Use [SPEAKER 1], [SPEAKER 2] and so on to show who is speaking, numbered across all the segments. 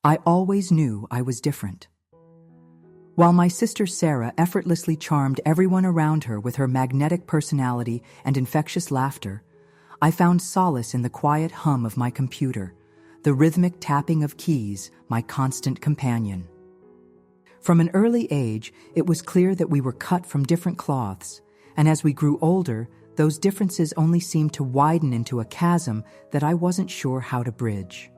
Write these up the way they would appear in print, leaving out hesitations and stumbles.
[SPEAKER 1] I always knew I was different. While my sister Sarah effortlessly charmed everyone around her with her magnetic personality and infectious laughter, I found solace in the quiet hum of my computer, the rhythmic tapping of keys, my constant companion. From an early age, it was clear that we were cut from different cloths, and as we grew older, those differences only seemed to widen into a chasm that I wasn't sure how to bridge.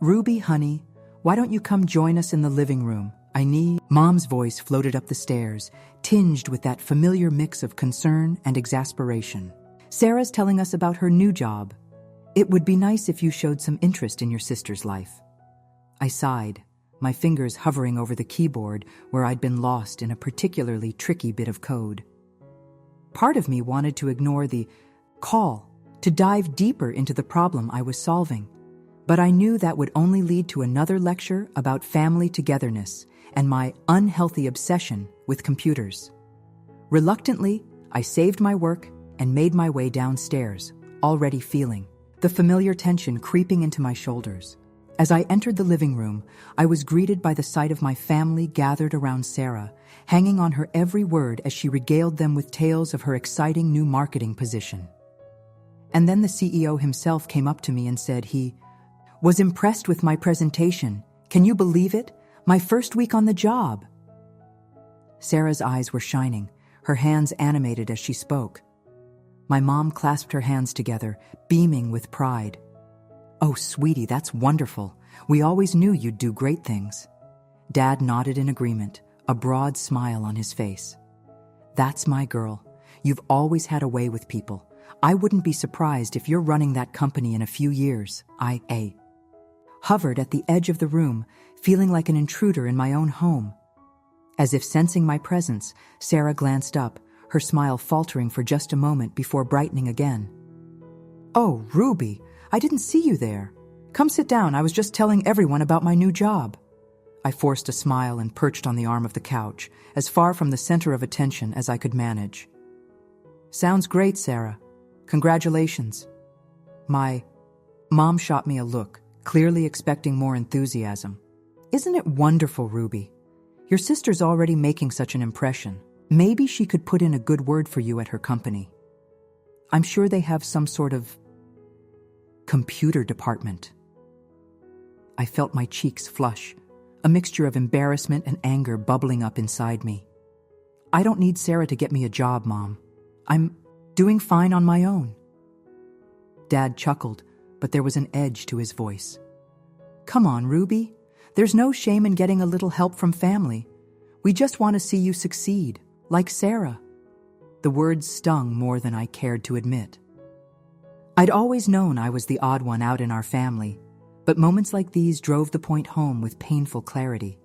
[SPEAKER 1] "Ruby, honey, why don't you come join us in the living room? I need..." Mom's voice floated up the stairs, tinged with that familiar mix of concern and exasperation. "Sarah's telling us about her new job. It would be nice if you showed some interest in your sister's life." I sighed, my fingers hovering over the keyboard where I'd been lost in a particularly tricky bit of code. Part of me wanted to ignore the call, to dive deeper into the problem I was solving, but I knew that would only lead to another lecture about family togetherness and my unhealthy obsession with computers. Reluctantly, I saved my work and made my way downstairs, already feeling the familiar tension creeping into my shoulders. As I entered the living room, I was greeted by the sight of my family gathered around Sarah, hanging on her every word as she regaled them with tales of her exciting new marketing position. And then the CEO himself came up to me and said he was impressed with my presentation. Can you believe it? My first week on the job. Sarah's eyes were shining, her hands animated as she spoke. My mom clasped her hands together, beaming with pride. "Oh, sweetie, that's wonderful. We always knew you'd do great things." Dad nodded in agreement, a broad smile on his face. "That's my girl. You've always had a way with people. I wouldn't be surprised if you're running that company in a few years." I hovered at the edge of the room, feeling like an intruder in my own home. As if sensing my presence, Sarah glanced up, her smile faltering for just a moment before brightening again. "Oh, Ruby, I didn't see you there. Come sit down, I was just telling everyone about my new job." I forced a smile and perched on the arm of the couch, as far from the center of attention as I could manage. "Sounds great, Sarah. Congratulations." My mom shot me a look, clearly expecting more enthusiasm. "Isn't it wonderful, Ruby? Your sister's already making such an impression. Maybe she could put in a good word for you at her company. I'm sure they have some sort of computer department." I felt my cheeks flush, a mixture of embarrassment and anger bubbling up inside me. "I don't need Sarah to get me a job, Mom. I'm doing fine on my own." Dad chuckled, but there was an edge to his voice. "Come on, Ruby. There's no shame in getting a little help from family. We just want to see you succeed, like Sarah." The words stung more than I cared to admit. I'd always known I was the odd one out in our family, but moments like these drove the point home with painful clarity.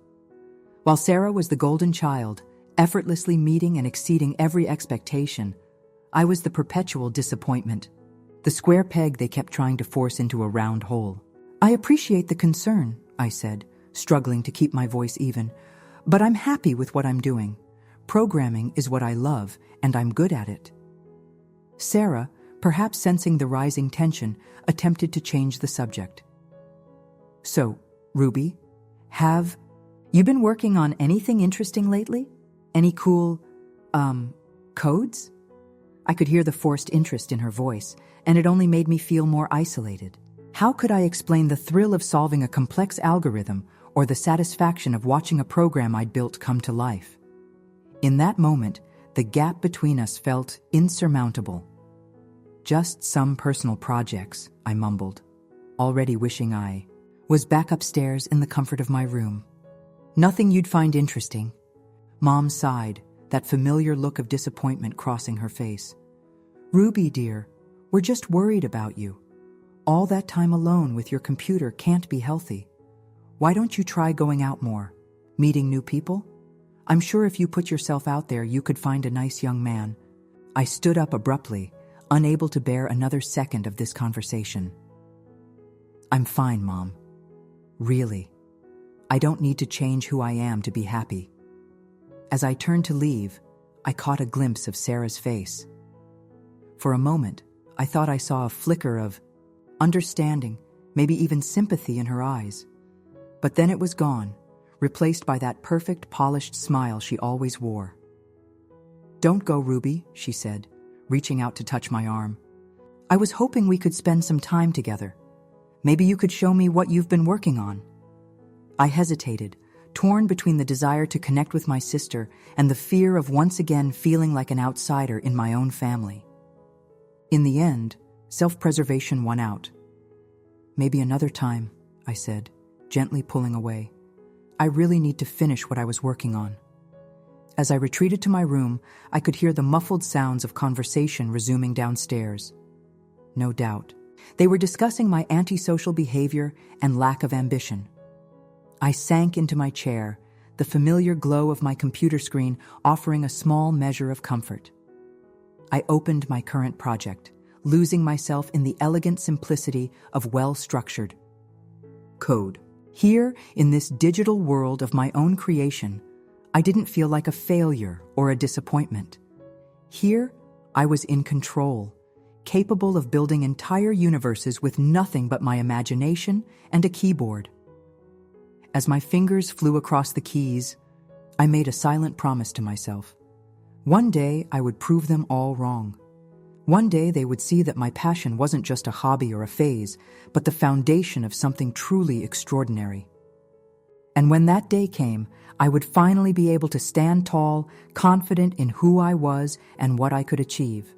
[SPEAKER 1] While Sarah was the golden child, effortlessly meeting and exceeding every expectation, I was the perpetual disappointment, the square peg they kept trying to force into a round hole. "I appreciate the concern," I said, struggling to keep my voice even, "but I'm happy with what I'm doing. Programming is what I love, and I'm good at it." Sarah, perhaps sensing the rising tension, attempted to change the subject. "So, Ruby, have you been working on anything interesting lately? Any cool, codes?" I could hear the forced interest in her voice, and it only made me feel more isolated. How could I explain the thrill of solving a complex algorithm or the satisfaction of watching a program I'd built come to life? In that moment, the gap between us felt insurmountable. "Just some personal projects," I mumbled, already wishing I was back upstairs in the comfort of my room. "Nothing you'd find interesting." Mom sighed, that familiar look of disappointment crossing her face. "Ruby, dear, we're just worried about you. All that time alone with your computer can't be healthy. Why don't you try going out more, meeting new people? I'm sure if you put yourself out there, you could find a nice young man." I stood up abruptly, unable to bear another second of this conversation. "I'm fine, Mom. Really. I don't need to change who I am to be happy." As I turned to leave, I caught a glimpse of Sarah's face. For a moment, I thought I saw a flicker of understanding, maybe even sympathy in her eyes. But then it was gone, replaced by that perfect, polished smile she always wore. "Don't go, Ruby," she said, reaching out to touch my arm. "I was hoping we could spend some time together. Maybe you could show me what you've been working on." I hesitated, torn between the desire to connect with my sister and the fear of once again feeling like an outsider in my own family. In the end, self-preservation won out. "Maybe another time," I said, gently pulling away. "I really need to finish what I was working on." As I retreated to my room, I could hear the muffled sounds of conversation resuming downstairs. No doubt, they were discussing my antisocial behavior and lack of ambition. I sank into my chair, the familiar glow of my computer screen offering a small measure of comfort. I opened my current project, losing myself in the elegant simplicity of well-structured code. Here, in this digital world of my own creation, I didn't feel like a failure or a disappointment. Here, I was in control, capable of building entire universes with nothing but my imagination and a keyboard. As my fingers flew across the keys, I made a silent promise to myself. One day, I would prove them all wrong. One day, they would see that my passion wasn't just a hobby or a phase, but the foundation of something truly extraordinary. And when that day came, I would finally be able to stand tall, confident in who I was and what I could achieve.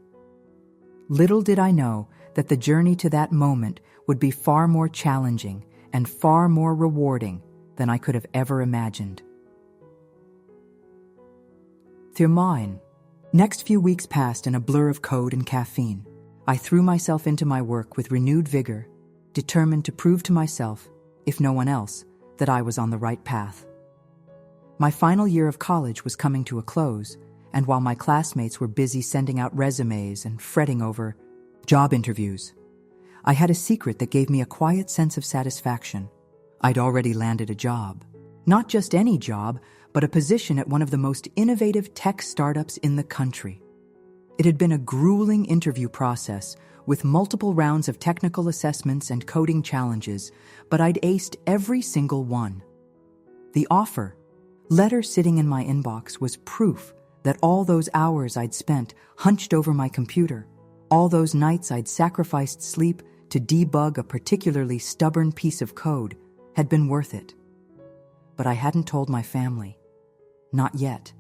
[SPEAKER 1] Little did I know that the journey to that moment would be far more challenging and far more rewarding than I could have ever imagined. Mine. Next few weeks passed in a blur of code and caffeine. I threw myself into my work with renewed vigor, determined to prove to myself, if no one else, that I was on the right path. My final year of college was coming to a close, and while my classmates were busy sending out resumes and fretting over job interviews, I had a secret that gave me a quiet sense of satisfaction. I'd already landed a job. Not just any job, but a position at one of the most innovative tech startups in the country. It had been a grueling interview process with multiple rounds of technical assessments and coding challenges, but I'd aced every single one. The offer letter sitting in my inbox was proof that all those hours I'd spent hunched over my computer, all those nights I'd sacrificed sleep to debug a particularly stubborn piece of code, had been worth it. But I hadn't told my family. Not yet.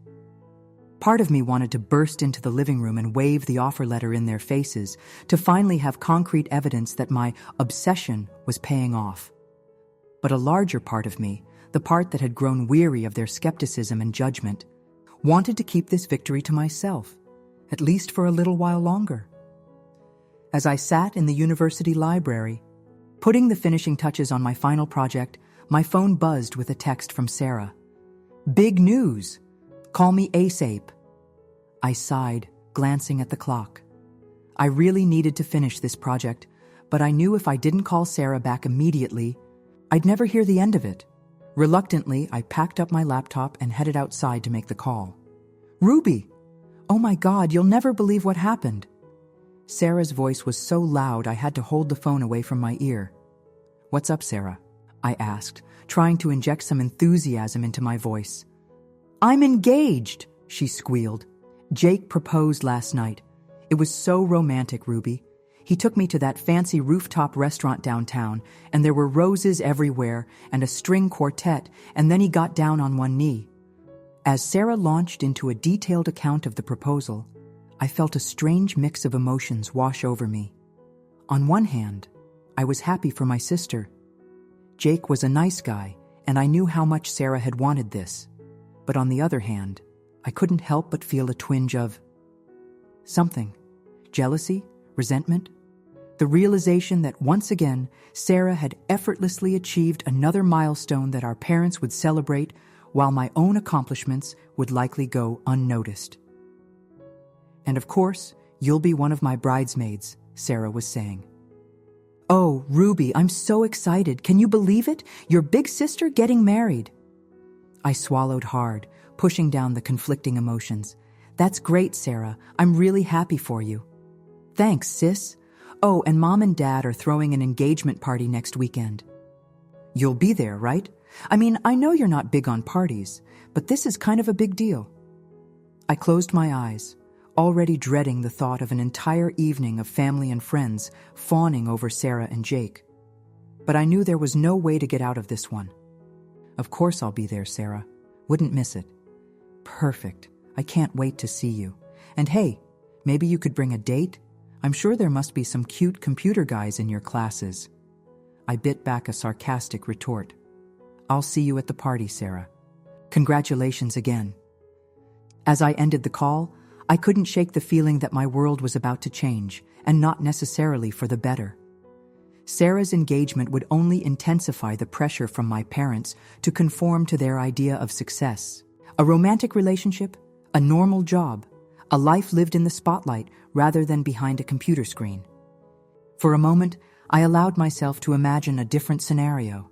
[SPEAKER 1] Part of me wanted to burst into the living room and wave the offer letter in their faces, to finally have concrete evidence that my obsession was paying off. But a larger part of me, the part that had grown weary of their skepticism and judgment, wanted to keep this victory to myself, at least for a little while longer. As I sat in the university library, putting the finishing touches on my final project, my phone buzzed with a text from Sarah. "Big news! Call me ASAP." I sighed, glancing at the clock. I really needed to finish this project, but I knew if I didn't call Sarah back immediately, I'd never hear the end of it. Reluctantly, I packed up my laptop and headed outside to make the call. "Ruby! Oh my God, you'll never believe what happened." Sarah's voice was so loud I had to hold the phone away from my ear. "What's up, Sarah?" I asked, trying to inject some enthusiasm into my voice. "I'm engaged," she squealed. "Jake proposed last night. It was so romantic, Ruby. He took me to that fancy rooftop restaurant downtown, and there were roses everywhere and a string quartet, and then he got down on one knee." As Sarah launched into a detailed account of the proposal, I felt a strange mix of emotions wash over me. On one hand, I was happy for my sister. Jake was a nice guy, and I knew how much Sarah had wanted this. But on the other hand, I couldn't help but feel a twinge of something. Jealousy? Resentment? The realization that once again, Sarah had effortlessly achieved another milestone that our parents would celebrate, while my own accomplishments would likely go unnoticed. "And of course, you'll be one of my bridesmaids," Sarah was saying. "Oh, Ruby, I'm so excited. Can you believe it? Your big sister getting married." I swallowed hard, pushing down the conflicting emotions. "That's great, Sarah. I'm really happy for you." "Thanks, sis. Oh, and Mom and Dad are throwing an engagement party next weekend." You'll be there, right? I mean, I know you're not big on parties, but this is kind of a big deal. I closed my eyes, already dreading the thought of an entire evening of family and friends fawning over Sarah and Jake. But I knew there was no way to get out of this one. Of course I'll be there, Sarah. Wouldn't miss it. Perfect. I can't wait to see you. And hey, maybe you could bring a date? I'm sure there must be some cute computer guys in your classes. I bit back a sarcastic retort. I'll see you at the party, Sarah. Congratulations again. As I ended the call, I couldn't shake the feeling that my world was about to change, and not necessarily for the better. Sarah's engagement would only intensify the pressure from my parents to conform to their idea of success. A romantic relationship, a normal job, a life lived in the spotlight rather than behind a computer screen. For a moment, I allowed myself to imagine a different scenario.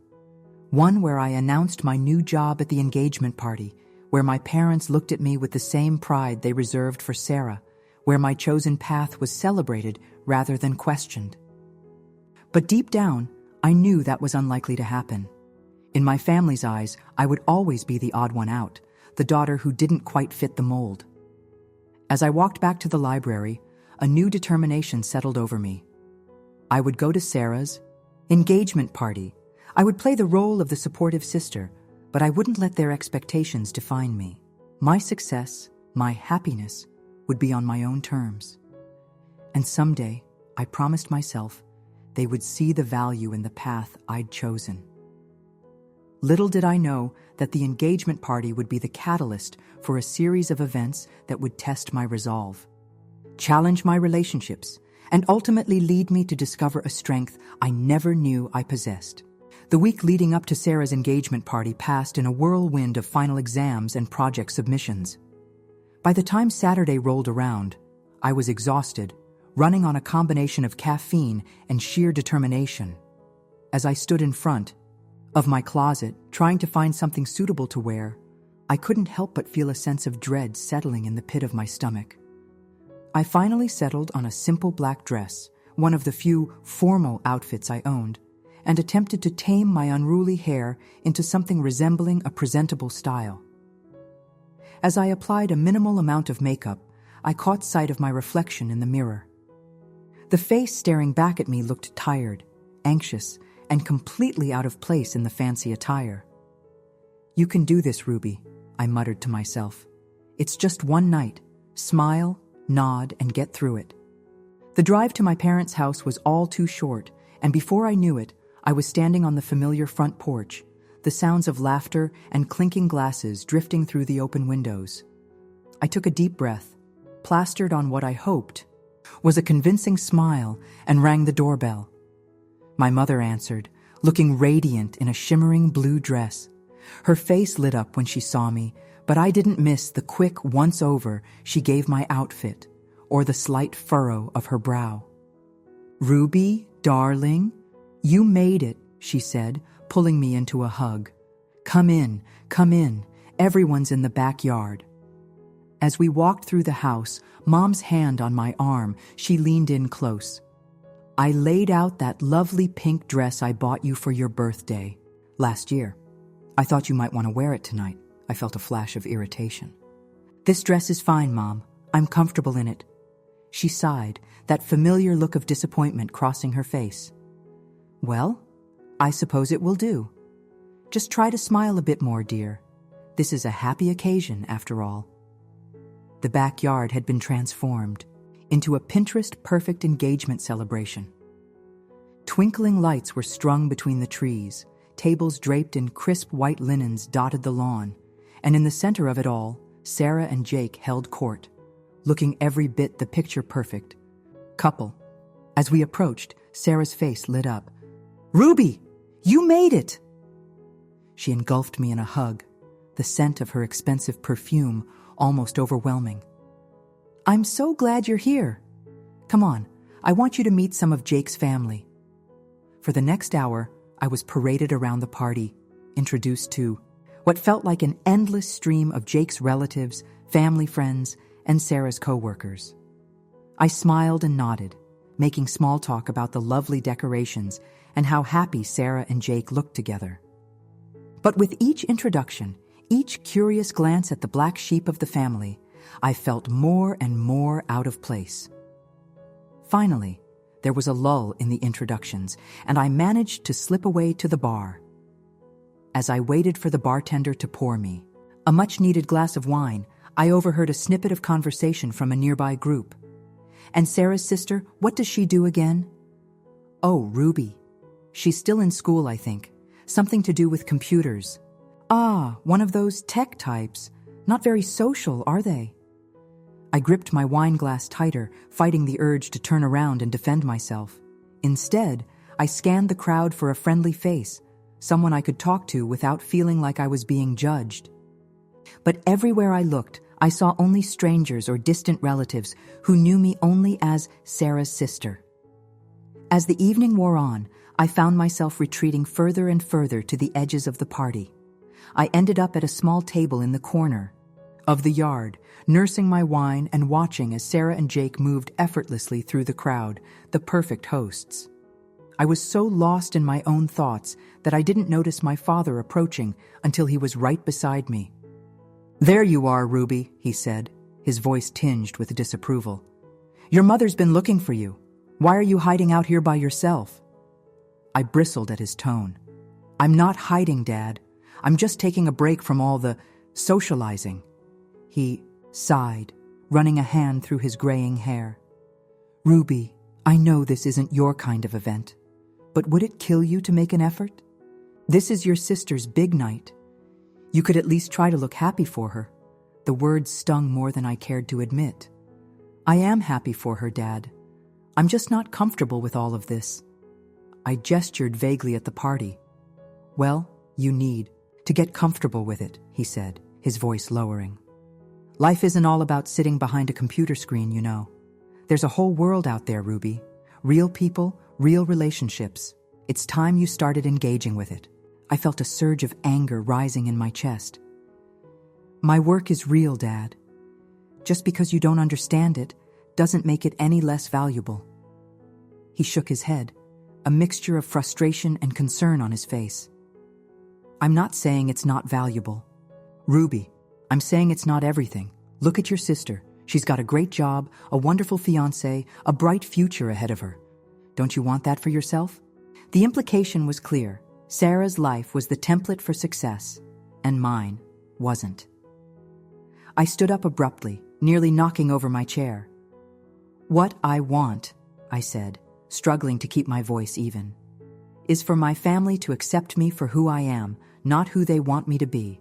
[SPEAKER 1] One where I announced my new job at the engagement party, where my parents looked at me with the same pride they reserved for Sarah, where my chosen path was celebrated rather than questioned. But deep down, I knew that was unlikely to happen. In my family's eyes, I would always be the odd one out, the daughter who didn't quite fit the mold. As I walked back to the library, a new determination settled over me. I would go to Sarah's engagement party. I would play the role of the supportive sister, but I wouldn't let their expectations define me. My success, my happiness, would be on my own terms. And someday, I promised myself, they would see the value in the path I'd chosen. Little did I know that the engagement party would be the catalyst for a series of events that would test my resolve, challenge my relationships, and ultimately lead me to discover a strength I never knew I possessed. The week leading up to Sarah's engagement party passed in a whirlwind of final exams and project submissions. By the time Saturday rolled around, I was exhausted, running on a combination of caffeine and sheer determination. As I stood in front of my closet, trying to find something suitable to wear, I couldn't help but feel a sense of dread settling in the pit of my stomach. I finally settled on a simple black dress, one of the few formal outfits I owned, and attempted to tame my unruly hair into something resembling a presentable style. As I applied a minimal amount of makeup, I caught sight of my reflection in the mirror. The face staring back at me looked tired, anxious, and completely out of place in the fancy attire. "You can do this, Ruby," I muttered to myself. "It's just one night. Smile, nod, and get through it." The drive to my parents' house was all too short, and before I knew it, I was standing on the familiar front porch, the sounds of laughter and clinking glasses drifting through the open windows. I took a deep breath, plastered on what I hoped was a convincing smile, and rang the doorbell. My mother answered, looking radiant in a shimmering blue dress. Her face lit up when she saw me, but I didn't miss the quick once-over she gave my outfit, or the slight furrow of her brow. "Ruby, darling, you made it," she said, pulling me into a hug. Come in, everyone's in the backyard." As we walked through the house, Mom's hand on my arm, she leaned in close. "I laid out that lovely pink dress I bought you for your birthday last year. I thought you might want to wear it tonight." I felt a flash of irritation. "This dress is fine, Mom. I'm comfortable in it." She sighed, that familiar look of disappointment crossing her face. "Well, I suppose it will do. Just try to smile a bit more, dear. This is a happy occasion, after all." The backyard had been transformed into a Pinterest-perfect engagement celebration. Twinkling lights were strung between the trees, tables draped in crisp white linens dotted the lawn, and in the center of it all, Sarah and Jake held court, looking every bit the picture-perfect couple. As we approached, Sarah's face lit up. "Ruby, you made it!" She engulfed me in a hug, the scent of her expensive perfume almost overwhelming. "I'm so glad you're here. Come on, I want you to meet some of Jake's family." For the next hour, I was paraded around the party, introduced to what felt like an endless stream of Jake's relatives, family friends, and Sarah's co-workers. I smiled and nodded, making small talk about the lovely decorations and how happy Sarah and Jake looked together. But with each introduction, each curious glance at the black sheep of the family, I felt more and more out of place. Finally, there was a lull in the introductions, and I managed to slip away to the bar. As I waited for the bartender to pour me a much-needed glass of wine, I overheard a snippet of conversation from a nearby group. "And Sarah's sister, what does she do again?" "Oh, Ruby. She's still in school, I think. Something to do with computers." "Ah, one of those tech types. Not very social, are they?" I gripped my wine glass tighter, fighting the urge to turn around and defend myself. Instead, I scanned the crowd for a friendly face, someone I could talk to without feeling like I was being judged. But everywhere I looked, I saw only strangers or distant relatives who knew me only as Sarah's sister. As the evening wore on, I found myself retreating further and further to the edges of the party. I ended up at a small table in the corner of the yard, nursing my wine and watching as Sarah and Jake moved effortlessly through the crowd, the perfect hosts. I was so lost in my own thoughts that I didn't notice my father approaching until he was right beside me. "There you are, Ruby," he said, his voice tinged with disapproval. "Your mother's been looking for you. Why are you hiding out here by yourself?" I bristled at his tone. "I'm not hiding, Dad. I'm just taking a break from all the socializing." He sighed, running a hand through his graying hair. "Ruby, I know this isn't your kind of event, but would it kill you to make an effort? This is your sister's big night. You could at least try to look happy for her." The words stung more than I cared to admit. "I am happy for her, Dad. I'm just not comfortable with all of this." I gestured vaguely at the party. "Well, you need to get comfortable with it," he said, his voice lowering. "Life isn't all about sitting behind a computer screen, you know. There's a whole world out there, Ruby. Real people, real relationships. It's time you started engaging with it." I felt a surge of anger rising in my chest. "My work is real, Dad. Just because you don't understand it doesn't make it any less valuable." He shook his head, a mixture of frustration and concern on his face. "I'm not saying it's not valuable. Ruby, I'm saying it's not everything. Look at your sister. She's got a great job, a wonderful fiancé, a bright future ahead of her. Don't you want that for yourself?" The implication was clear. Sarah's life was the template for success, and mine wasn't. I stood up abruptly, nearly knocking over my chair. "What I want," I said, struggling to keep my voice even, "is for my family to accept me for who I am, not who they want me to be."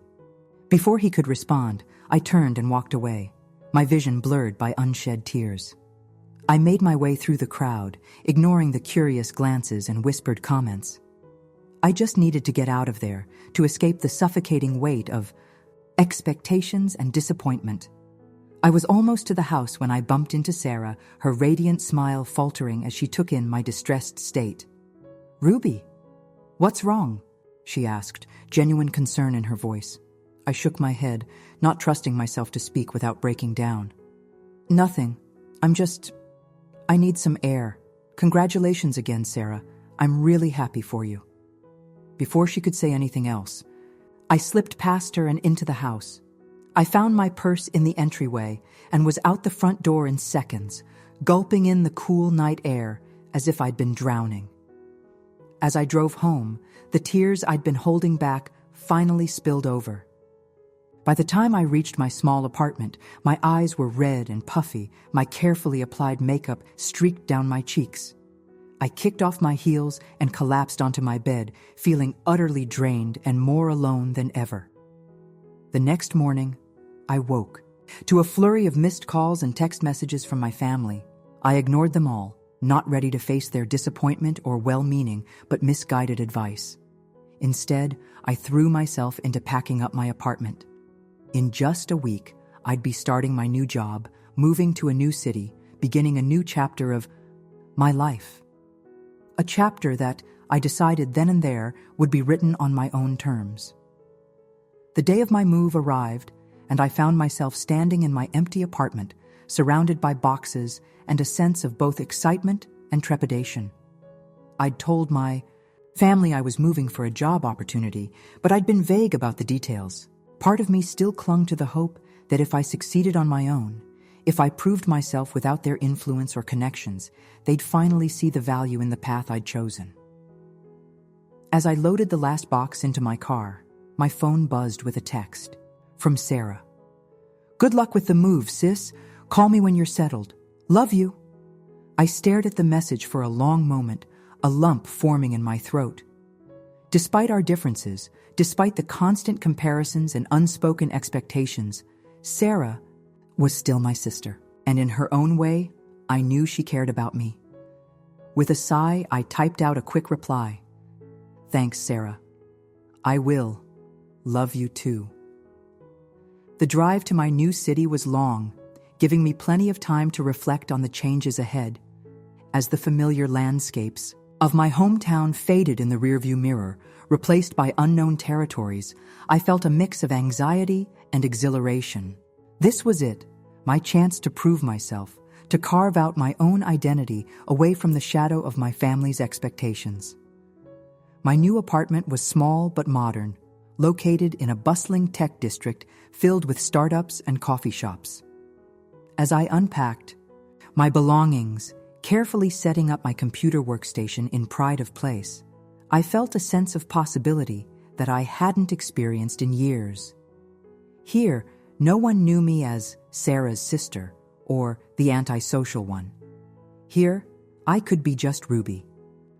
[SPEAKER 1] Before he could respond, I turned and walked away, my vision blurred by unshed tears. I made my way through the crowd, ignoring the curious glances and whispered comments. I just needed to get out of there, to escape the suffocating weight of expectations and disappointment. I was almost to the house when I bumped into Sarah, her radiant smile faltering as she took in my distressed state. "Ruby, what's wrong?" she asked, genuine concern in her voice. I shook my head, not trusting myself to speak without breaking down. "Nothing. I need some air. Congratulations again, Sarah. I'm really happy for you." Before she could say anything else, I slipped past her and into the house. I found my purse in the entryway and was out the front door in seconds, gulping in the cool night air as if I'd been drowning. As I drove home, the tears I'd been holding back finally spilled over. By the time I reached my small apartment, my eyes were red and puffy, my carefully applied makeup streaked down my cheeks. I kicked off my heels and collapsed onto my bed, feeling utterly drained and more alone than ever. The next morning, I woke to a flurry of missed calls and text messages from my family. I ignored them all, not ready to face their disappointment or well-meaning but misguided advice. Instead, I threw myself into packing up my apartment. In just a week, I'd be starting my new job, moving to a new city, beginning a new chapter of my life. A chapter that, I decided then and there, would be written on my own terms. The day of my move arrived, and I found myself standing in my empty apartment, surrounded by boxes and a sense of both excitement and trepidation. I'd told my Family, I was moving for a job opportunity, but I'd been vague about the details. Part of me still clung to the hope that if I succeeded on my own, if I proved myself without their influence or connections, they'd finally see the value in the path I'd chosen. As I loaded the last box into my car, my phone buzzed with a text from Sarah. "Good luck with the move, sis. Call me when you're settled. Love you." I stared at the message for a long moment, a lump forming in my throat. Despite our differences, despite the constant comparisons and unspoken expectations, Sarah was still my sister, and in her own way, I knew she cared about me. With a sigh, I typed out a quick reply. "Thanks, Sarah. I will. Love you too." The drive to my new city was long, giving me plenty of time to reflect on the changes ahead. As the familiar landscapes of my hometown faded in the rearview mirror, replaced by unknown territories, I felt a mix of anxiety and exhilaration. This was it, my chance to prove myself, to carve out my own identity away from the shadow of my family's expectations. My new apartment was small but modern, located in a bustling tech district filled with startups and coffee shops. As I unpacked my belongings, carefully setting up my computer workstation in pride of place, I felt a sense of possibility that I hadn't experienced in years. Here, no one knew me as Sarah's sister or the antisocial one. Here, I could be just Ruby,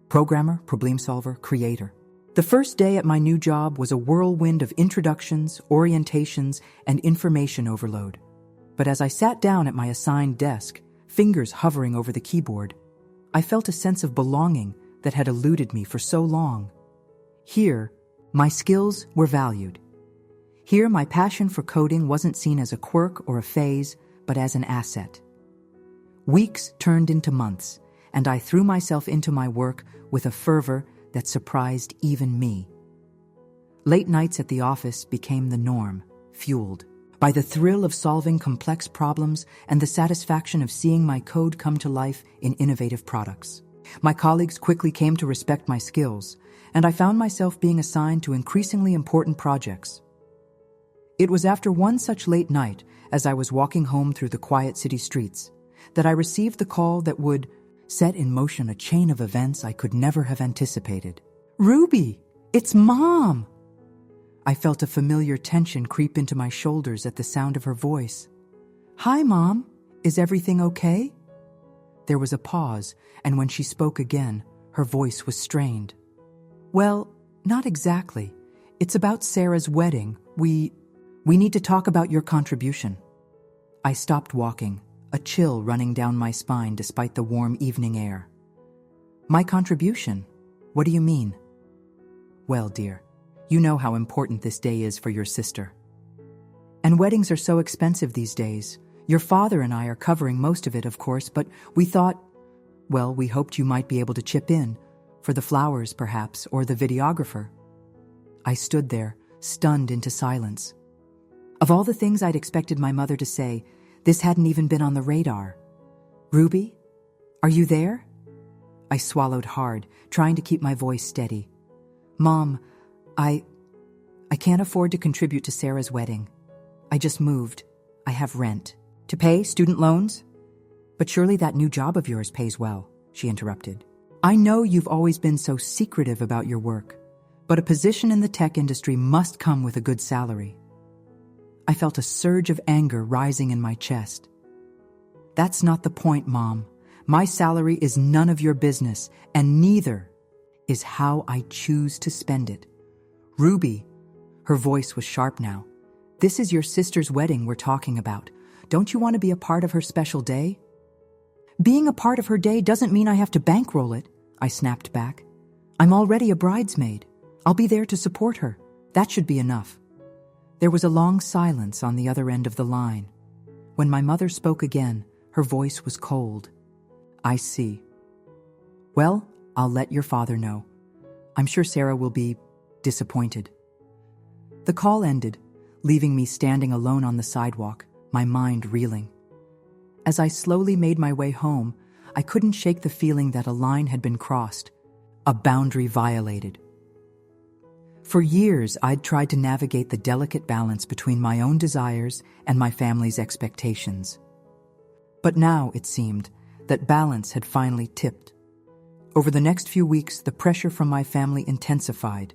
[SPEAKER 1] programmer, problem solver, creator. The first day at my new job was a whirlwind of introductions, orientations, and information overload. But as I sat down at my assigned desk, fingers hovering over the keyboard, I felt a sense of belonging that had eluded me for so long. Here, my skills were valued. Here, my passion for coding wasn't seen as a quirk or a phase, but as an asset. Weeks turned into months, and I threw myself into my work with a fervor that surprised even me. Late nights at the office became the norm, fueled by the thrill of solving complex problems and the satisfaction of seeing my code come to life in innovative products. My colleagues quickly came to respect my skills, and I found myself being assigned to increasingly important projects. It was after one such late night, as I was walking home through the quiet city streets, that I received the call that would set in motion a chain of events I could never have anticipated. "Ruby, it's Mom!" I felt a familiar tension creep into my shoulders at the sound of her voice. "Hi, Mom. Is everything okay?" There was a pause, and when she spoke again, her voice was strained. "Well, not exactly. It's about Sarah's wedding. We need to talk about your contribution." I stopped walking, a chill running down my spine despite the warm evening air. "My contribution? What do you mean?" "Well, dear, you know how important this day is for your sister. And weddings are so expensive these days. Your father and I are covering most of it, of course, but we thought, well, we hoped you might be able to chip in, for the flowers, perhaps, or the videographer." I stood there, stunned into silence. Of all the things I'd expected my mother to say, this hadn't even been on the radar. "Ruby, are you there?" I swallowed hard, trying to keep my voice steady. "Mom, I can't afford to contribute to Sarah's wedding. I just moved. I have rent. To pay student loans?" "But surely that new job of yours pays well," she interrupted. "I know you've always been so secretive about your work, but a position in the tech industry must come with a good salary." I felt a surge of anger rising in my chest. "That's not the point, Mom. My salary is none of your business, and neither is how I choose to spend it. Ruby," her voice was sharp now, "this is your sister's wedding we're talking about. Don't you want to be a part of her special day?" "Being a part of her day doesn't mean I have to bankroll it," I snapped back. "I'm already a bridesmaid. I'll be there to support her. That should be enough." There was a long silence on the other end of the line. When my mother spoke again, her voice was cold. "I see. Well, I'll let your father know. I'm sure Sarah will be disappointed." The call ended, leaving me standing alone on the sidewalk, my mind reeling. As I slowly made my way home, I couldn't shake the feeling that a line had been crossed, a boundary violated. For years, I'd tried to navigate the delicate balance between my own desires and my family's expectations. But now, it seemed, that balance had finally tipped. Over the next few weeks, the pressure from my family intensified.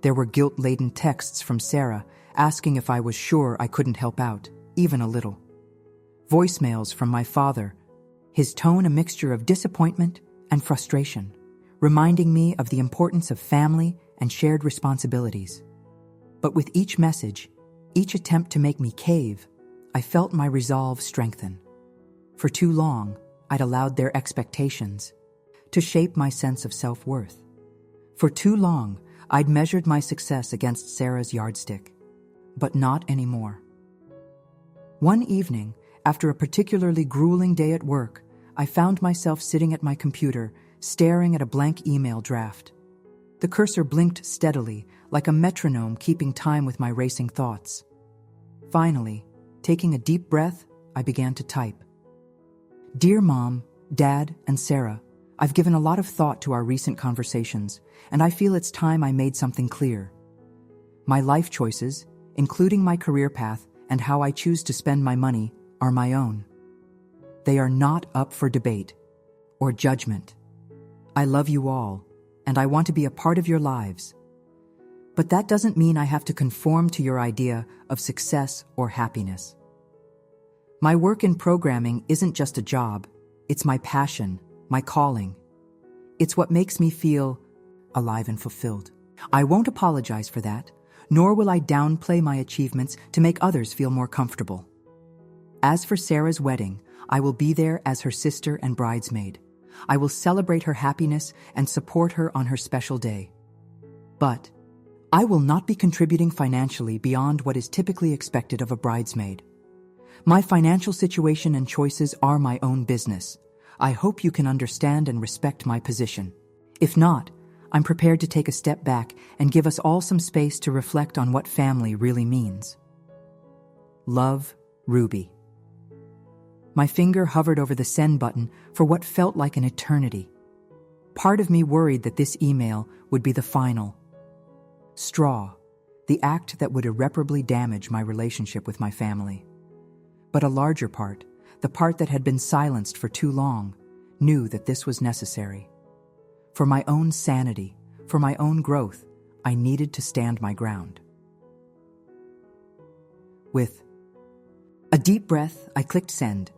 [SPEAKER 1] There were guilt-laden texts from Sarah asking if I was sure I couldn't help out, even a little. Voicemails from my father, his tone a mixture of disappointment and frustration, reminding me of the importance of family and shared responsibilities. But with each message, each attempt to make me cave, I felt my resolve strengthen. For too long, I'd allowed their expectations to shape my sense of self-worth. For too long, I'd measured my success against Sarah's yardstick. But not anymore. One evening, after a particularly grueling day at work, I found myself sitting at my computer, staring at a blank email draft. The cursor blinked steadily, like a metronome keeping time with my racing thoughts. Finally, taking a deep breath, I began to type. Dear Mom, Dad, and Sarah, I've given a lot of thought to our recent conversations, and I feel it's time I made something clear. My life choices, including my career path and how I choose to spend my money, are my own. They are not up for debate or judgment. I love you all, and I want to be a part of your lives. But that doesn't mean I have to conform to your idea of success or happiness. My work in programming isn't just a job, it's my passion, my calling. It's what makes me feel alive and fulfilled. I won't apologize for that, nor will I downplay my achievements to make others feel more comfortable. As for Sarah's wedding, I will be there as her sister and bridesmaid. I will celebrate her happiness and support her on her special day. But I will not be contributing financially beyond what is typically expected of a bridesmaid. My financial situation and choices are my own business. I hope you can understand and respect my position. If not, I'm prepared to take a step back and give us all some space to reflect on what family really means. Love, Ruby. My finger hovered over the send button for what felt like an eternity. Part of me worried that this email would be the final straw, the act that would irreparably damage my relationship with my family. But a larger part, the part that had been silenced for too long, knew that this was necessary. For my own sanity, for my own growth, I needed to stand my ground. With a deep breath, I clicked send.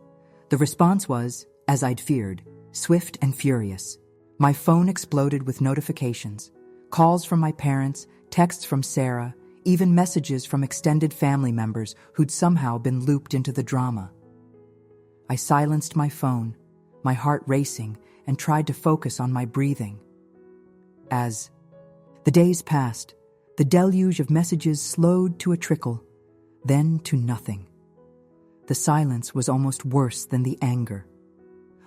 [SPEAKER 1] The response was, as I'd feared, swift and furious. My phone exploded with notifications, calls from my parents, texts from Sarah, even messages from extended family members who'd somehow been looped into the drama. I silenced my phone, my heart racing, and tried to focus on my breathing. As the days passed, the deluge of messages slowed to a trickle, then to nothing. The silence was almost worse than the anger.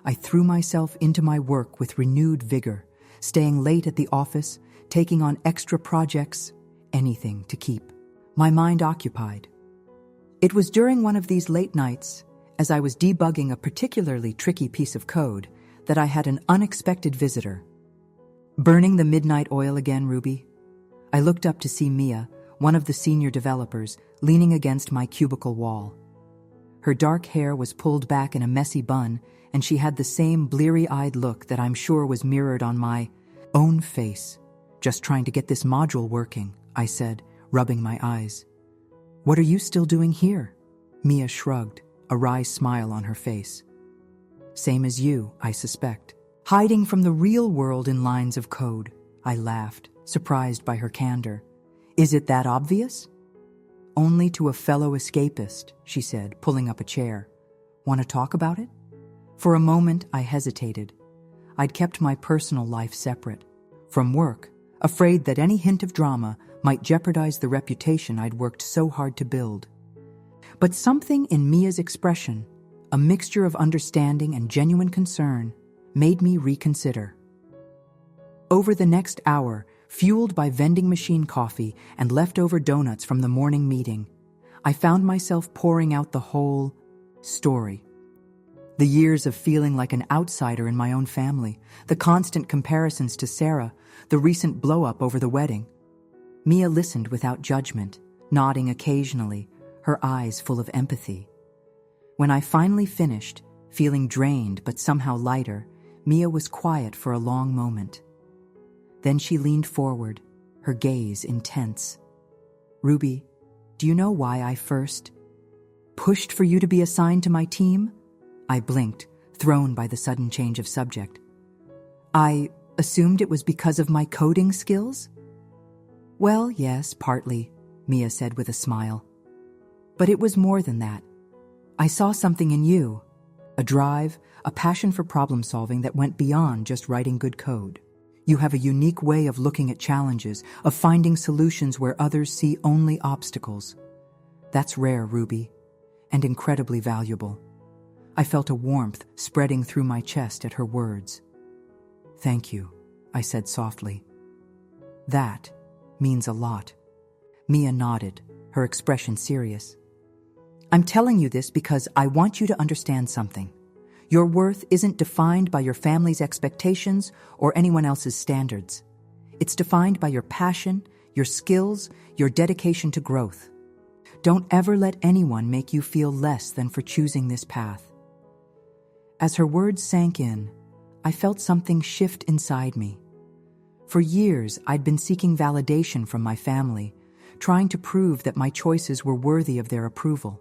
[SPEAKER 1] I threw myself into my work with renewed vigor, staying late at the office, taking on extra projects, anything to keep my mind occupied. It was during one of these late nights, as I was debugging a particularly tricky piece of code, that I had an unexpected visitor. Burning the midnight oil again, Ruby? I looked up to see Mia, one of the senior developers, leaning against my cubicle wall. Her dark hair was pulled back in a messy bun, and she had the same bleary-eyed look that I'm sure was mirrored on my own face. Just trying to get this module working, I said, rubbing my eyes. What are you still doing here? Mia shrugged, a wry smile on her face. Same as you, I suspect. Hiding from the real world in lines of code, I laughed, surprised by her candor. Is it that obvious? Only to a fellow escapist, she said, pulling up a chair. Want to talk about it? For a moment, I hesitated. I'd kept my personal life separate from work, afraid that any hint of drama might jeopardize the reputation I'd worked so hard to build. But something in Mia's expression, a mixture of understanding and genuine concern, made me reconsider. Over the next hour, fueled by vending machine coffee and leftover donuts from the morning meeting, I found myself pouring out the whole story. The years of feeling like an outsider in my own family, the constant comparisons to Sarah, the recent blow-up over the wedding. Mia listened without judgment, nodding occasionally, her eyes full of empathy. When I finally finished, feeling drained but somehow lighter, Mia was quiet for a long moment. Then she leaned forward, her gaze intense. "Ruby, do you know why I first pushed for you to be assigned to my team?" I blinked, thrown by the sudden change of subject. "I assumed it was because of my coding skills?" "Well, yes, partly," Mia said with a smile. "But it was more than that. I saw something in you, a drive, a passion for problem solving that went beyond just writing good code. You have a unique way of looking at challenges, of finding solutions where others see only obstacles. That's rare, Ruby, and incredibly valuable." I felt a warmth spreading through my chest at her words. "Thank you," I said softly. "That means a lot." Mia nodded, her expression serious. "I'm telling you this because I want you to understand something. Your worth isn't defined by your family's expectations or anyone else's standards. It's defined by your passion, your skills, your dedication to growth. Don't ever let anyone make you feel less than for choosing this path." As her words sank in, I felt something shift inside me. For years, I'd been seeking validation from my family, trying to prove that my choices were worthy of their approval.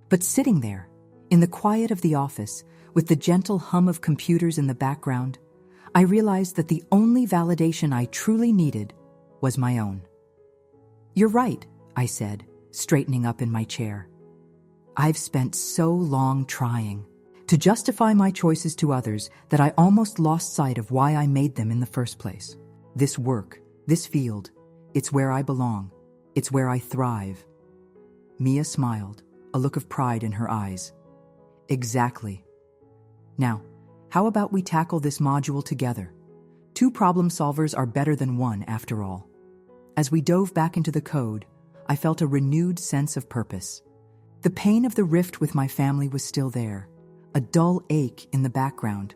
[SPEAKER 1] But sitting there, in the quiet of the office, with the gentle hum of computers in the background, I realized that the only validation I truly needed was my own. "You're right," I said, straightening up in my chair. "I've spent so long trying to justify my choices to others that I almost lost sight of why I made them in the first place. This work, this field, it's where I belong. It's where I thrive." Mia smiled, a look of pride in her eyes. "Exactly. Now, how about we tackle this module together? 2 problem solvers are better than 1 after all." As we dove back into the code, I felt a renewed sense of purpose. The pain of the rift with my family was still there, a dull ache in the background,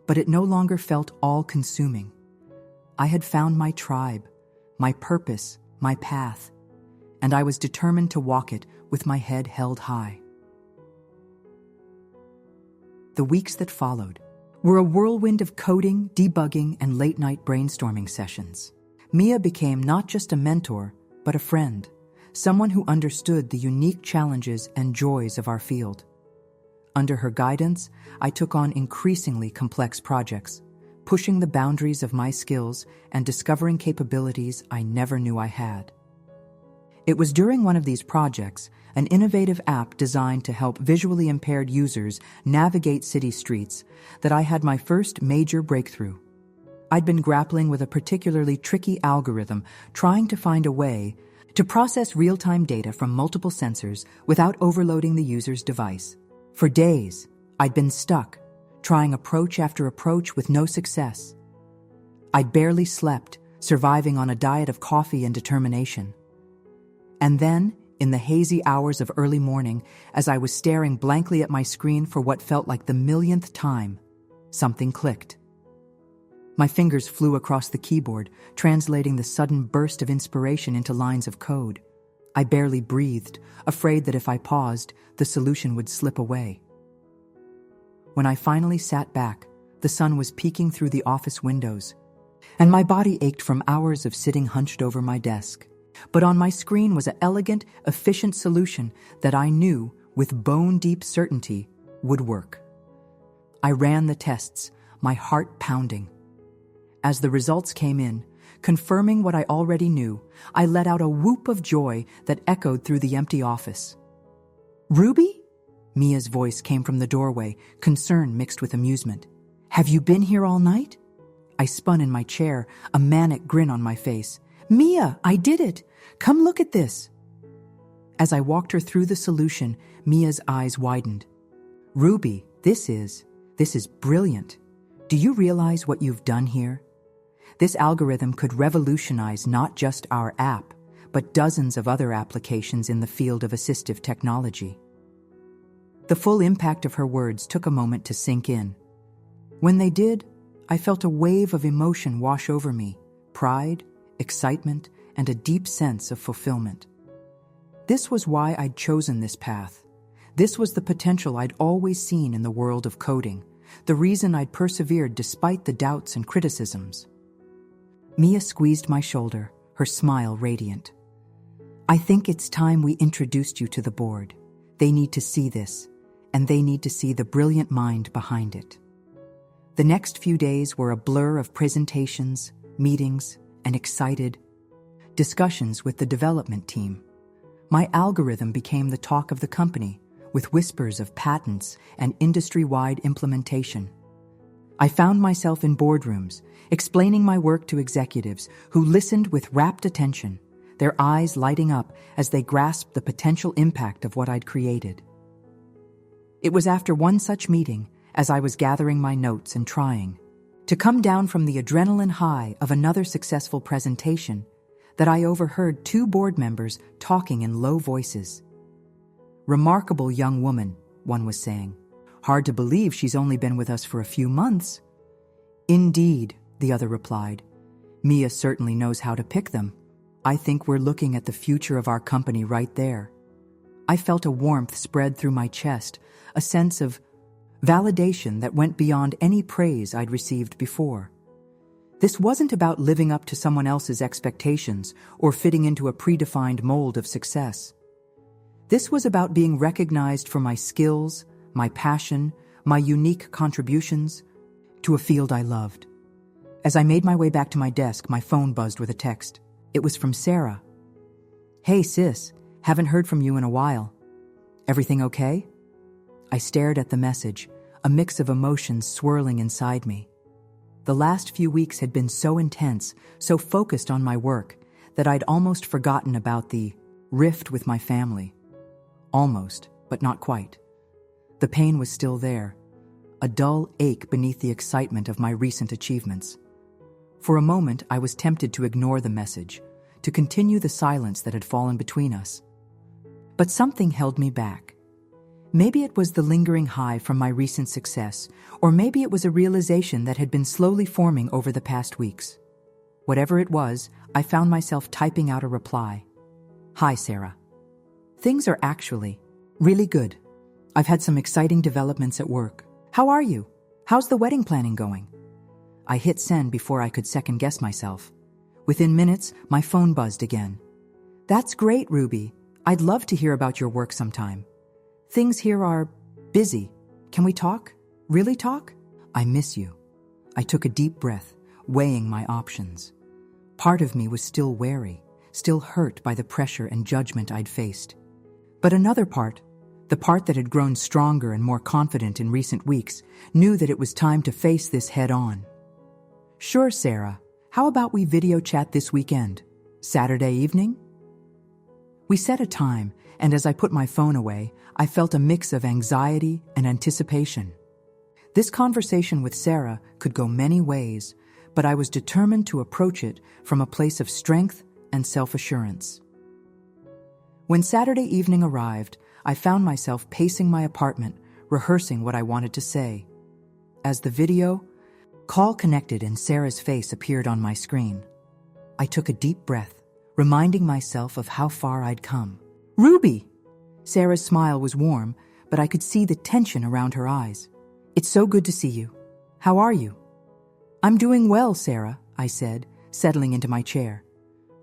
[SPEAKER 1] but it no longer felt all-consuming. I had found my tribe, my purpose, my path, and I was determined to walk it with my head held high. The weeks that followed were a whirlwind of coding, debugging, and late-night brainstorming sessions. Mia became not just a mentor, but a friend, someone who understood the unique challenges and joys of our field. Under her guidance, I took on increasingly complex projects, pushing the boundaries of my skills and discovering capabilities I never knew I had. It was during one of these projects, an innovative app designed to help visually impaired users navigate city streets, that I had my first major breakthrough. I'd been grappling with a particularly tricky algorithm, trying to find a way to process real-time data from multiple sensors without overloading the user's device. For days, I'd been stuck, trying approach after approach with no success. I'd barely slept, surviving on a diet of coffee and determination. And then, in the hazy hours of early morning, as I was staring blankly at my screen for what felt like the millionth time, something clicked. My fingers flew across the keyboard, translating the sudden burst of inspiration into lines of code. I barely breathed, afraid that if I paused, the solution would slip away. When I finally sat back, the sun was peeking through the office windows, and my body ached from hours of sitting hunched over my desk. But on my screen was an elegant, efficient solution that I knew, with bone-deep certainty, would work. I ran the tests, my heart pounding. As the results came in, confirming what I already knew, I let out a whoop of joy that echoed through the empty office. "Ruby?" Mia's voice came from the doorway, concern mixed with amusement. "Have you been here all night?" I spun in my chair, a manic grin on my face. "Mia, I did it! Come look at this!" As I walked her through the solution, Mia's eyes widened. "Ruby, this is brilliant. Do you realize what you've done here? This algorithm could revolutionize not just our app, but dozens of other applications in the field of assistive technology." The full impact of her words took a moment to sink in. When they did, I felt a wave of emotion wash over me, pride, excitement, and a deep sense of fulfillment. This was why I'd chosen this path. This was the potential I'd always seen in the world of coding, the reason I'd persevered despite the doubts and criticisms. Mia squeezed my shoulder, her smile radiant. I think it's time we introduced you to the board. They need to see this, and they need to see the brilliant mind behind it. The next few days were a blur of presentations, meetings, and excited discussions with the development team. My algorithm became the talk of the company, with whispers of patents and industry-wide implementation. I found myself in boardrooms, explaining my work to executives who listened with rapt attention, their eyes lighting up as they grasped the potential impact of what I'd created. It was after one such meeting, as I was gathering my notes and trying to come down from the adrenaline high of another successful presentation, that I overheard two board members talking in low voices. "Remarkable young woman," one was saying. "Hard to believe she's only been with us for a few months." "Indeed," the other replied. "Mia certainly knows how to pick them. I think we're looking at the future of our company right there." I felt a warmth spread through my chest, a sense of validation that went beyond any praise I'd received before. This wasn't about living up to someone else's expectations or fitting into a predefined mold of success. This was about being recognized for my skills, my passion, my unique contributions to a field I loved. As I made my way back to my desk, my phone buzzed with a text. It was from Sarah. "Hey sis, haven't heard from you in a while. Everything okay?" I stared at the message, a mix of emotions swirling inside me. The last few weeks had been so intense, so focused on my work, that I'd almost forgotten about the rift with my family. Almost, but not quite. The pain was still there, a dull ache beneath the excitement of my recent achievements. For a moment, I was tempted to ignore the message, to continue the silence that had fallen between us. But something held me back. Maybe it was the lingering high from my recent success, or maybe it was a realization that had been slowly forming over the past weeks. Whatever it was, I found myself typing out a reply. "Hi, Sarah. Things are actually really good. I've had some exciting developments at work. How are you? How's the wedding planning going?" I hit send before I could second-guess myself. Within minutes, my phone buzzed again. "That's great, Ruby. I'd love to hear about your work sometime. Things here are busy. Can we talk? Really talk? I miss you." I took a deep breath, weighing my options. Part of me was still wary, still hurt by the pressure and judgment I'd faced. But another part, the part that had grown stronger and more confident in recent weeks, knew that it was time to face this head-on. "Sure, Sarah. How about we video chat this weekend? Saturday evening?" We set a time, and as I put my phone away, I felt a mix of anxiety and anticipation. This conversation with Sarah could go many ways, but I was determined to approach it from a place of strength and self-assurance. When Saturday evening arrived, I found myself pacing my apartment, rehearsing what I wanted to say. As the video call connected and Sarah's face appeared on my screen, I took a deep breath, reminding myself of how far I'd come. "Ruby!" Sarah's smile was warm, but I could see the tension around her eyes. "It's so good to see you. How are you?" "I'm doing well, Sarah," I said, settling into my chair.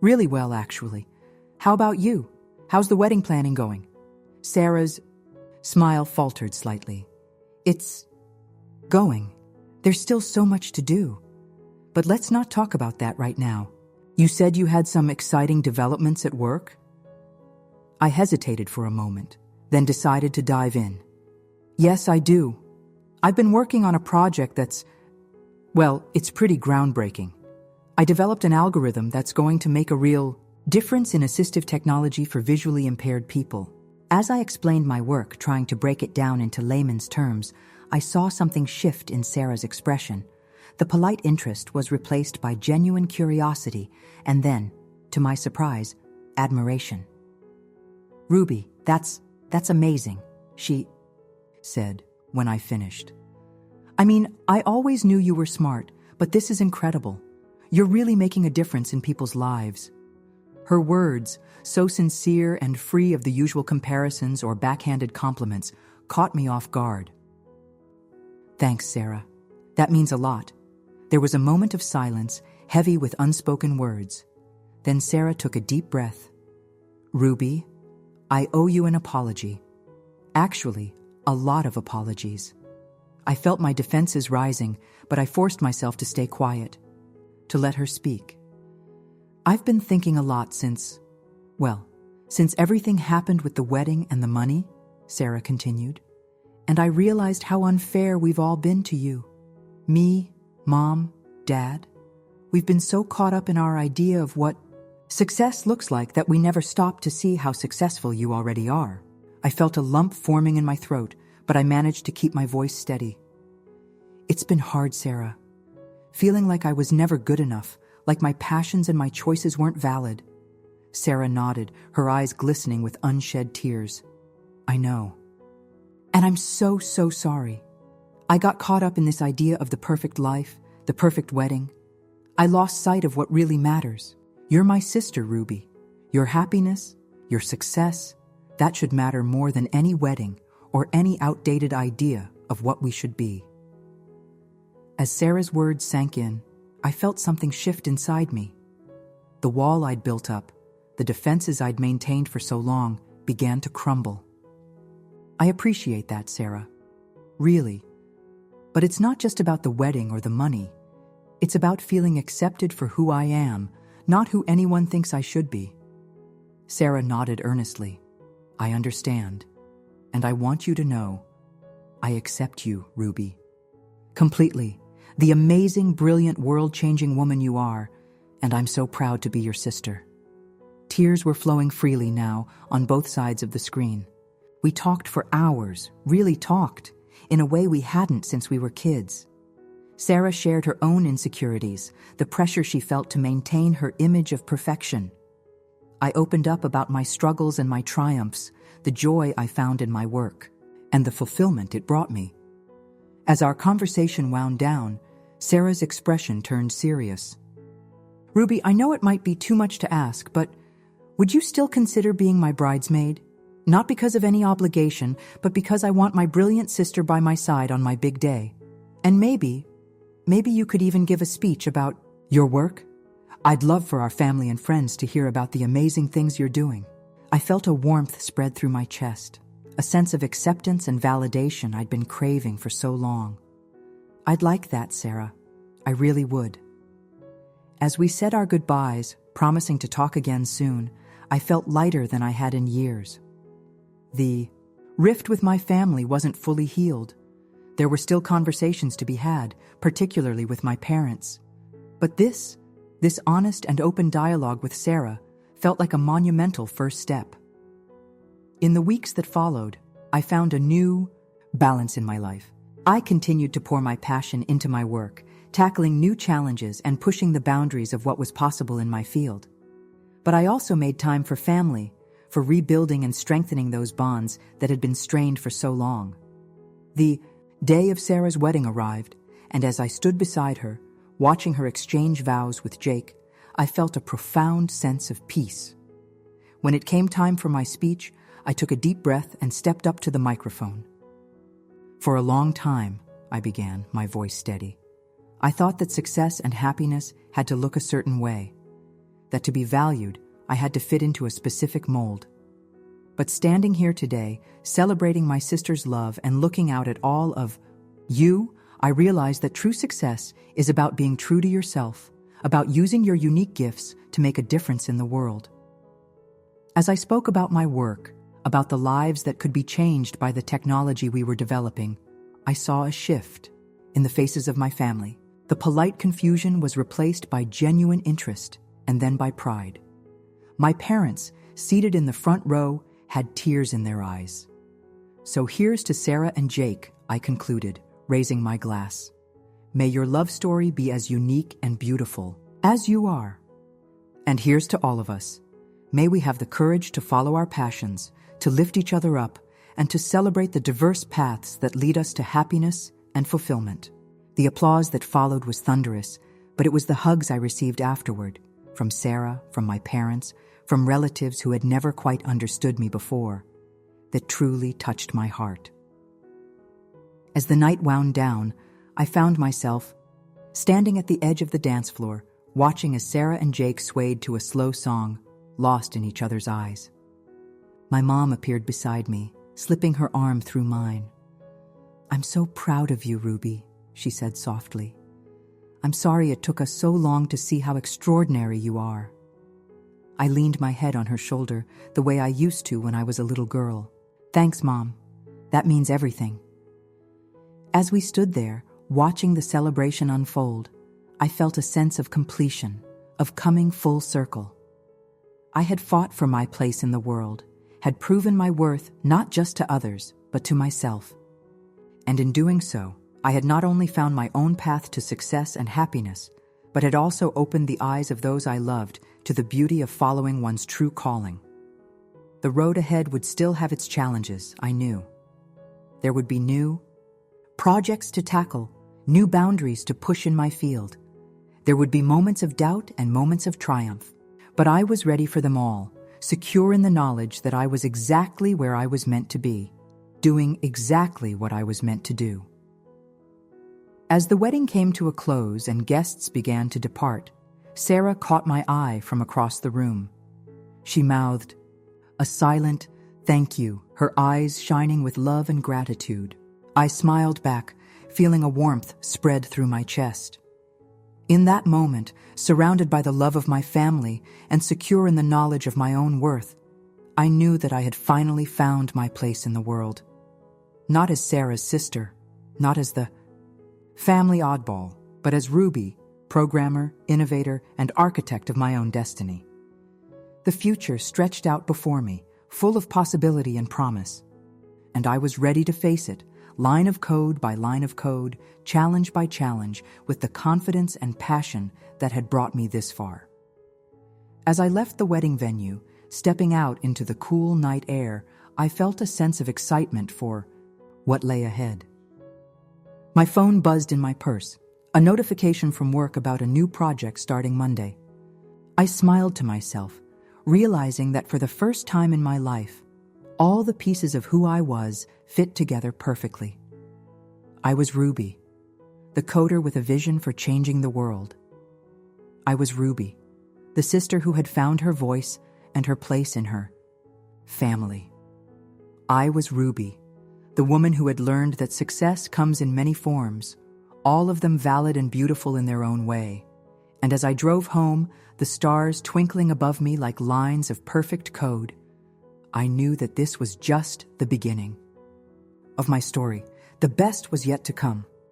[SPEAKER 1] "Really well, actually. How about you? How's the wedding planning going?" Sarah's smile faltered slightly. "It's going. There's still so much to do. But let's not talk about that right now. You said you had some exciting developments at work?" I hesitated for a moment, then decided to dive in. "Yes, I do. I've been working on a project it's pretty groundbreaking. I developed an algorithm that's going to make a real difference in assistive technology for visually impaired people." As I explained my work, trying to break it down into layman's terms, I saw something shift in Sarah's expression. The polite interest was replaced by genuine curiosity, and then, to my surprise, admiration. "Ruby, that's amazing." said when I finished. I mean, I always knew you were smart, but this is incredible. You're really making a difference in people's lives. Her words, so sincere and free of the usual comparisons or backhanded compliments, caught me off guard. Thanks, Sarah. That means a lot. There was a moment of silence, heavy with unspoken words. Then Sarah took a deep breath. Ruby, I owe you an apology. Actually, a lot of apologies. I felt my defenses rising, but I forced myself to stay quiet, to let her speak. I've been thinking a lot since everything happened with the wedding and the money, Sarah continued, and I realized how unfair we've all been to you. Me, Mom, Dad. We've been so caught up in our idea of what success looks like that we never stopped to see how successful you already are. I felt a lump forming in my throat, but I managed to keep my voice steady. It's been hard, Sarah. Feeling like I was never good enough, like my passions and my choices weren't valid. Sarah nodded, her eyes glistening with unshed tears. I know. And I'm so sorry. I got caught up in this idea of the perfect life, the perfect wedding. I lost sight of what really matters. You're my sister, Ruby. Your happiness, your success, that should matter more than any wedding or any outdated idea of what we should be. As Sarah's words sank in, I felt something shift inside me. The wall I'd built up, the defenses I'd maintained for so long, began to crumble. I appreciate that, Sarah. Really. But it's not just about the wedding or the money. It's about feeling accepted for who I am, not who anyone thinks I should be. Sarah nodded earnestly. I understand. And I want you to know, I accept you, Ruby. Completely. The amazing, brilliant, world-changing woman you are, and I'm so proud to be your sister. Tears were flowing freely now on both sides of the screen. We talked for hours, really talked, in a way we hadn't since we were kids. Sarah shared her own insecurities, the pressure she felt to maintain her image of perfection. I opened up about my struggles and my triumphs, the joy I found in my work, and the fulfillment it brought me. As our conversation wound down, Sarah's expression turned serious. Ruby, I know it might be too much to ask, but would you still consider being my bridesmaid? Not because of any obligation, but because I want my brilliant sister by my side on my big day. And maybe you could even give a speech about your work. I'd love for our family and friends to hear about the amazing things you're doing. I felt a warmth spread through my chest, a sense of acceptance and validation I'd been craving for so long. I'd like that, Sarah. I really would. As we said our goodbyes, promising to talk again soon, I felt lighter than I had in years. The rift with my family wasn't fully healed. There were still conversations to be had, particularly with my parents. But this honest and open dialogue with Sarah felt like a monumental first step. In the weeks that followed, I found a new balance in my life. I continued to pour my passion into my work, tackling new challenges and pushing the boundaries of what was possible in my field. But I also made time for family, for rebuilding and strengthening those bonds that had been strained for so long. The day of Sarah's wedding arrived, and as I stood beside her, watching her exchange vows with Jake, I felt a profound sense of peace. When it came time for my speech, I took a deep breath and stepped up to the microphone. For a long time, I began, my voice steady, I thought that success and happiness had to look a certain way, that to be valued, I had to fit into a specific mold. But standing here today, celebrating my sister's love and looking out at all of you, I realized that true success is about being true to yourself, about using your unique gifts to make a difference in the world. As I spoke about my work, about the lives that could be changed by the technology we were developing, I saw a shift in the faces of my family. The polite confusion was replaced by genuine interest and then by pride. My parents, seated in the front row, had tears in their eyes. So here's to Sarah and Jake, I concluded, raising my glass. May your love story be as unique and beautiful as you are. And here's to all of us. May we have the courage to follow our passions, to lift each other up, and to celebrate the diverse paths that lead us to happiness and fulfillment. The applause that followed was thunderous, but it was the hugs I received afterward, from Sarah, from my parents, from relatives who had never quite understood me before, that truly touched my heart. As the night wound down, I found myself standing at the edge of the dance floor, watching as Sarah and Jake swayed to a slow song, lost in each other's eyes. My mom appeared beside me, slipping her arm through mine. "I'm so proud of you, Ruby," she said softly. "I'm sorry it took us so long to see how extraordinary you are." I leaned my head on her shoulder the way I used to when I was a little girl. "Thanks, Mom. That means everything." As we stood there, watching the celebration unfold, I felt a sense of completion, of coming full circle. I had fought for my place in the world, had proven my worth not just to others, but to myself. And in doing so, I had not only found my own path to success and happiness, but had also opened the eyes of those I loved to the beauty of following one's true calling. The road ahead would still have its challenges, I knew. There would be new projects to tackle, new boundaries to push in my field. There would be moments of doubt and moments of triumph, but I was ready for them all, secure in the knowledge that I was exactly where I was meant to be, doing exactly what I was meant to do. As the wedding came to a close and guests began to depart, Sarah caught my eye from across the room. She mouthed a silent "thank you," her eyes shining with love and gratitude. I smiled back, feeling a warmth spread through my chest. In that moment, surrounded by the love of my family and secure in the knowledge of my own worth, I knew that I had finally found my place in the world. Not as Sarah's sister, not as the family oddball, but as Ruby, programmer, innovator, and architect of my own destiny. The future stretched out before me, full of possibility and promise. And I was ready to face it, line of code by line of code, challenge by challenge, with the confidence and passion that had brought me this far. As I left the wedding venue, stepping out into the cool night air, I felt a sense of excitement for what lay ahead. My phone buzzed in my purse, a notification from work about a new project starting Monday. I smiled to myself, realizing that for the first time in my life, all the pieces of who I was fit together perfectly. I was Ruby, the coder with a vision for changing the world. I was Ruby, the sister who had found her voice and her place in her family. I was Ruby, the woman who had learned that success comes in many forms, all of them valid and beautiful in their own way. And as I drove home, the stars twinkling above me like lines of perfect code, I knew that this was just the beginning of my story. The best was yet to come.